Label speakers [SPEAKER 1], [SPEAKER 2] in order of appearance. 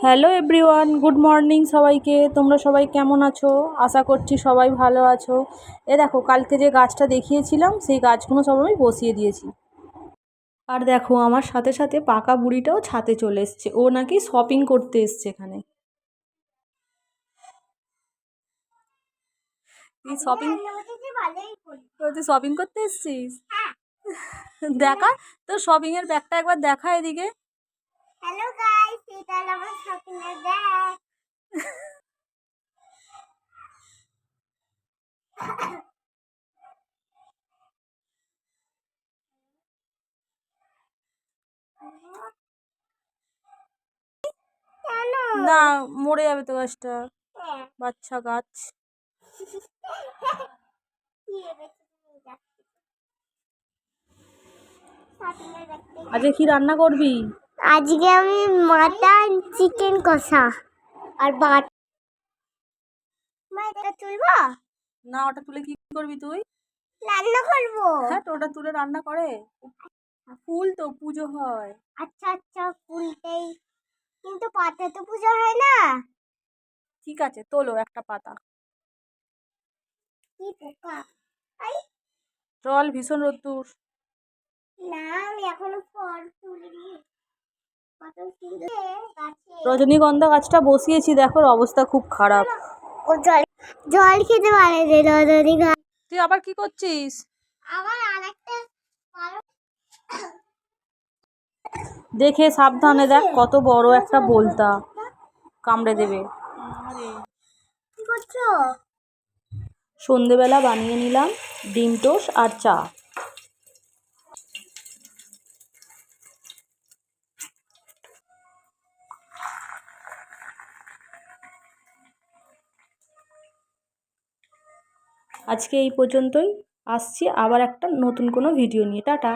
[SPEAKER 1] Hello everyone, good morning সবাইকে। তোমরা সবাই কেমন আছো? আশা করছি সবাই ভালো আছো। দেখো, কালকে যে গাছটা দেখিয়েছিলাম সেই গাছগুলো সব আমি বসিয়ে দিয়েছি। আর দেখো, আমার সাথে সাথে পাকা বুড়িটাও ছাদে চলে এসছে। ও নাকি শপিং করতে এসছে এখানে। তুই শপিং তুই শপিং করতে এসছিস? দেখা, তোর শপিং এর ব্যাগটা একবার দেখা এদিকে।
[SPEAKER 2] হ্যালো গাইস, এটা আমার শপিং এর ব্যাগ।
[SPEAKER 1] না, মরে যাবে তো গাছটা, বাচ্চা গাছ। আজকে কি রান্না করবি?
[SPEAKER 2] আজকে আমি মাটন চিকেন কষা আর বাট এটা তুলবো
[SPEAKER 1] না, ওটা তুলে কি করবি তুই?
[SPEAKER 2] রান্না করবো।
[SPEAKER 1] হ্যাঁ, তো ওটা তুলে রান্না করে। ফুল তো পুজো হয়।
[SPEAKER 2] আচ্ছা আচ্ছা, ফুলটাই, কিন্তু পাতা তো পুজো হয় না।
[SPEAKER 1] ঠিক আছে, তোলো একটা পাতা।
[SPEAKER 2] কি পোকা! আই,
[SPEAKER 1] চল, ভীষণ রোদ্দুর।
[SPEAKER 2] না, আমি এখনো ফল তুলিনি। কত সুন্দর গাছে।
[SPEAKER 1] রজনীগন্ধা গাছটা বসিয়েছি, দেখো ওর অবস্থা খুব খারাপ।
[SPEAKER 2] ও জল জল খেতে পারে রে রজনীগন্ধা।
[SPEAKER 1] তুই আবার কি করছিস?
[SPEAKER 2] আবার আরেকটা
[SPEAKER 1] দেখে সাবধানে, দেখ কত বড় একটা বোলতা, কামড়ে দেবে।
[SPEAKER 2] কি করছো?
[SPEAKER 1] সন্ধেবেলা বানিয়ে নিলাম ডিম টোস্ট আর চা। আজকে এই পর্যন্তই। আসছি আবার একটা নতুন কোনো ভিডিও নিয়ে। টাটা।